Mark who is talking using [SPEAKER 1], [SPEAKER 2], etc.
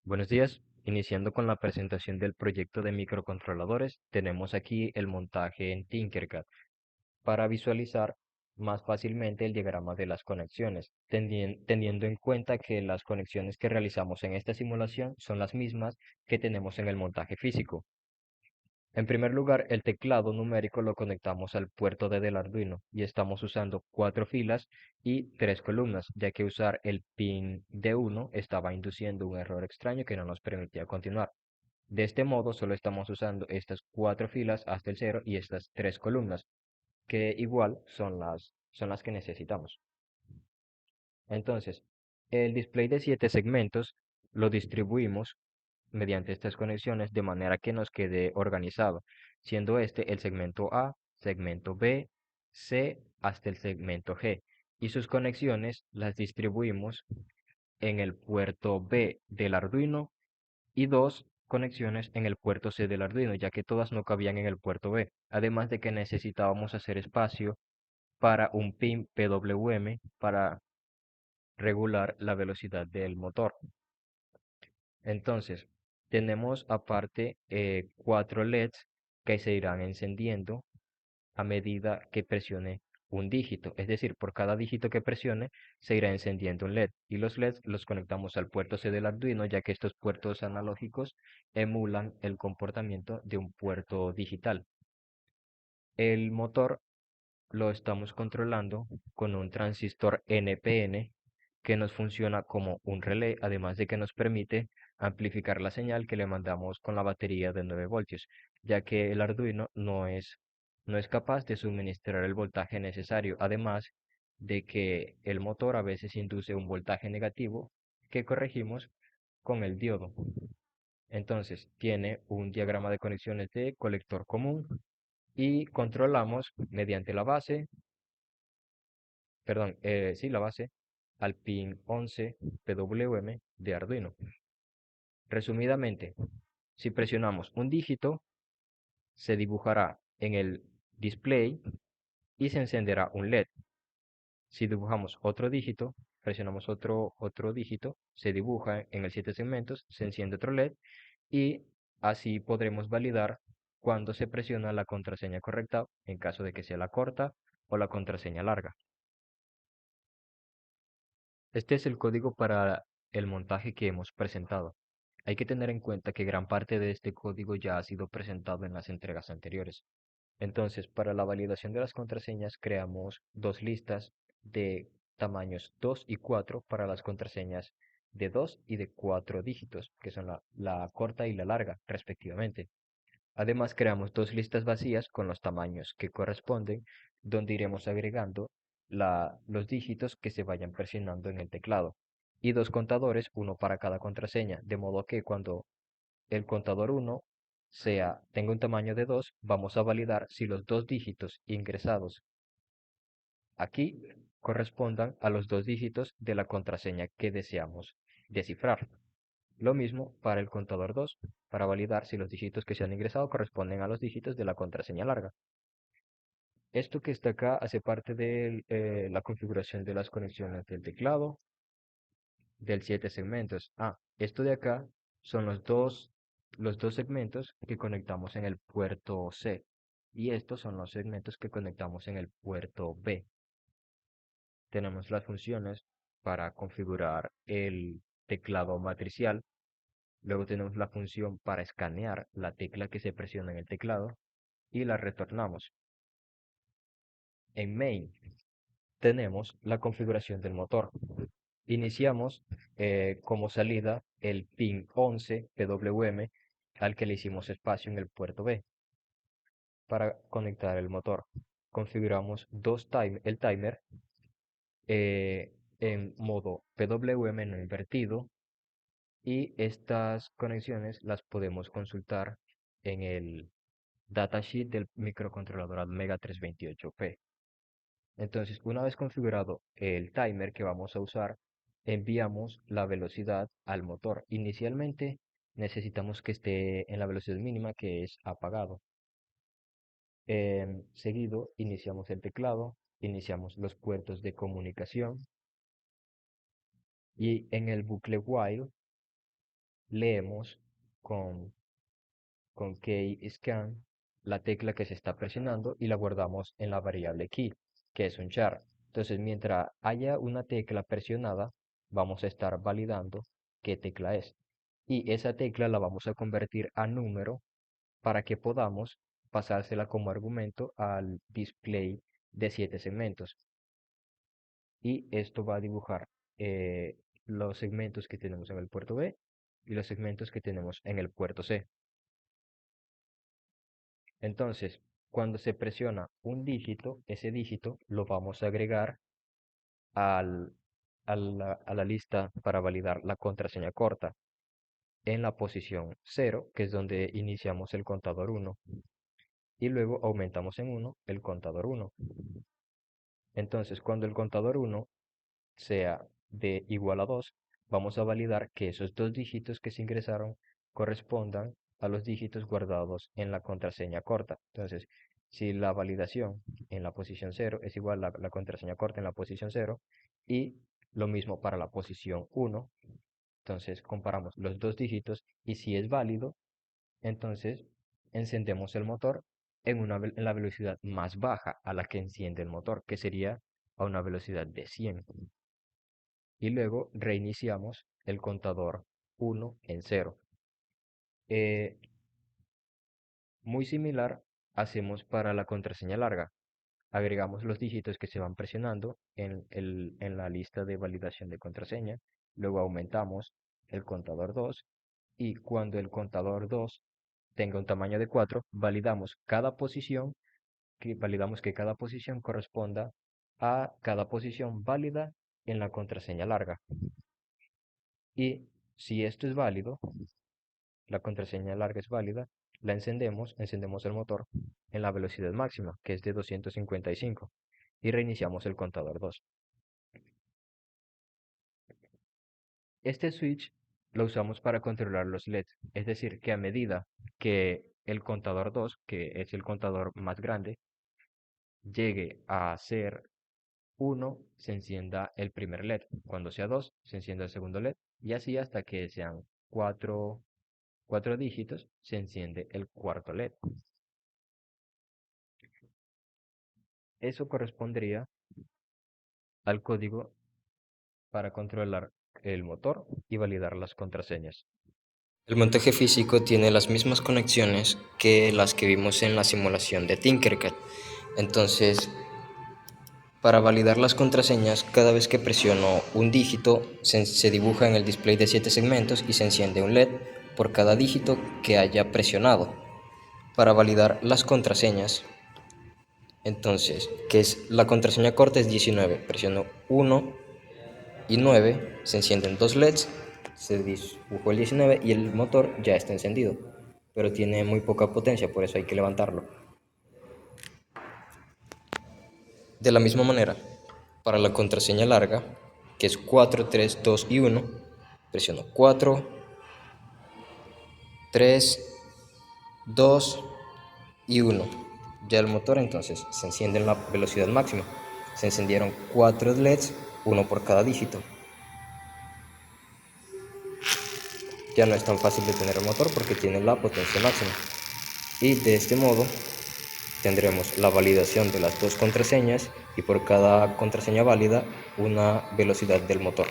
[SPEAKER 1] Buenos días. Iniciando con la presentación del proyecto de microcontroladores, tenemos aquí el montaje en Tinkercad para visualizar más fácilmente el diagrama de las conexiones, teniendo en cuenta que las conexiones que realizamos en esta simulación son las mismas que tenemos en el montaje físico. En primer lugar, el teclado numérico lo conectamos al puerto D del Arduino y estamos usando 4 filas y 3 columnas, ya que usar el pin D1 estaba induciendo un error extraño que no nos permitía continuar. De este modo, solo estamos usando estas 4 filas hasta el 0 y estas 3 columnas, que igual son las que necesitamos. Entonces, el display de 7 segmentos lo distribuimos mediante estas conexiones de manera que nos quede organizado, siendo este el segmento A, segmento B, C hasta el segmento G, y sus conexiones las distribuimos en el puerto B del Arduino y dos conexiones en el puerto C del Arduino, ya que todas no cabían en el puerto B, además de que necesitábamos hacer espacio para un pin PWM para regular la velocidad del motor. Entonces, tenemos aparte 4 LEDs que se irán encendiendo a medida que presione un dígito. Es decir, por cada dígito que presione, se irá encendiendo un LED. Y los LEDs los conectamos al puerto C del Arduino, ya que estos puertos analógicos emulan el comportamiento de un puerto digital. El motor lo estamos controlando con un transistor NPN que nos funciona como un relé, además de que nos permite amplificar la señal que le mandamos con la batería de 9 voltios, ya que el Arduino no es capaz de suministrar el voltaje necesario, además de que el motor a veces induce un voltaje negativo que corregimos con el diodo. Entonces, tiene un diagrama de conexiones de colector común y controlamos mediante la base, perdón, sí, la base, al pin 11 PWM de Arduino. Resumidamente, si presionamos un dígito, se dibujará en el display y se encenderá un LED. Si dibujamos otro dígito, presionamos otro dígito, se dibuja en el 7 segmentos, se enciende otro LED y así podremos validar cuando se presiona la contraseña correcta en caso de que sea la corta o la contraseña larga. Este es el código para el montaje que hemos presentado. Hay que tener en cuenta que gran parte de este código ya ha sido presentado en las entregas anteriores. Entonces, para la validación de las contraseñas, creamos dos listas de tamaños 2 y 4 para las contraseñas de 2 y de 4 dígitos, que son la corta y la larga, respectivamente. Además, creamos dos listas vacías con los tamaños que corresponden, donde iremos agregando los dígitos que se vayan presionando en el teclado. Y dos contadores, uno para cada contraseña, de modo que cuando el contador 1 tenga un tamaño de 2, vamos a validar si los dos dígitos ingresados aquí correspondan a los dos dígitos de la contraseña que deseamos descifrar. Lo mismo para el contador 2, para validar si los dígitos que se han ingresado corresponden a los dígitos de la contraseña larga. Esto que está acá hace parte de la configuración de las conexiones del teclado, del 7 segmentos. Esto de acá son los dos segmentos que conectamos en el puerto C. Y estos son los segmentos que conectamos en el puerto B. Tenemos las funciones para configurar el teclado matricial. Luego tenemos la función para escanear la tecla que se presiona en el teclado y la retornamos. En main tenemos la configuración del motor. Iniciamos como salida el pin 11 PWM al que le hicimos espacio en el puerto B para conectar el motor. Configuramos el timer en modo PWM no invertido y estas conexiones las podemos consultar en el datasheet del microcontrolador Atmega 328P. Entonces, una vez configurado el timer que vamos a usar, enviamos la velocidad al motor. Inicialmente necesitamos que esté en la velocidad mínima, que es apagado. Seguido, iniciamos el teclado, iniciamos los puertos de comunicación y en el bucle while leemos con, con keyscan la tecla que se está presionando y la guardamos en la variable key, que es un char. Entonces, mientras haya una tecla presionada, vamos a estar validando qué tecla es. Y esa tecla la vamos a convertir a número para que podamos pasársela como argumento al display de 7 segmentos. Y esto va a dibujar los segmentos que tenemos en el puerto B y los segmentos que tenemos en el puerto C. Entonces, cuando se presiona un dígito, ese dígito lo vamos a agregar al, a la lista para validar la contraseña corta en la posición 0, que es donde iniciamos el contador 1, y luego aumentamos en 1 el contador 1. Entonces, cuando el contador 1 sea de igual a 2, vamos a validar que esos dos dígitos que se ingresaron correspondan a los dígitos guardados en la contraseña corta. Entonces, si la validación en la posición 0 es igual a la contraseña corta en la posición 0 y lo mismo para la posición 1, entonces comparamos los dos dígitos y si es válido, entonces encendemos el motor en la velocidad más baja a la que enciende el motor, que sería a una velocidad de 100. Y luego reiniciamos el contador 1 en 0. Eh, Muy similar hacemos para la contraseña larga. Agregamos los dígitos que se van presionando en la lista de validación de contraseña. Luego aumentamos el contador 2 y cuando el contador 2 tenga un tamaño de 4, validamos que cada posición corresponda a cada posición válida en la contraseña larga. Y si esto es válido, la contraseña larga es válida, encendemos el motor en la velocidad máxima, que es de 255, y reiniciamos el contador 2. Este switch lo usamos para controlar los LEDs, es decir, que a medida que el contador 2, que es el contador más grande, llegue a ser 1, se encienda el primer LED. Cuando sea 2, se encienda el segundo LED, y así hasta que sean 4 dígitos, se enciende el cuarto LED. Eso correspondería al código para controlar el motor y validar las contraseñas.
[SPEAKER 2] El montaje físico tiene las mismas conexiones que las que vimos en la simulación de Tinkercad. Entonces, para validar las contraseñas, cada vez que presiono un dígito, se dibuja en el display de 7 segmentos y se enciende un LED por cada dígito que haya presionado. Para validar las contraseñas, entonces, que es la contraseña corta es 19, presiono 1 y 9, se encienden dos LEDs, se dibujó el 19 y el motor ya está encendido, pero tiene muy poca potencia, por eso hay que levantarlo. De la misma manera, para la contraseña larga, que es 4, 3, 2 y 1, presiono 4, 3, 2 y 1. Ya el motor entonces se enciende en la velocidad máxima. Se encendieron 4 LEDs, uno por cada dígito. Ya no es tan fácil detener el motor porque tiene la potencia máxima. Y de este modo tendremos la validación de las dos contraseñas y por cada contraseña válida una velocidad del motor.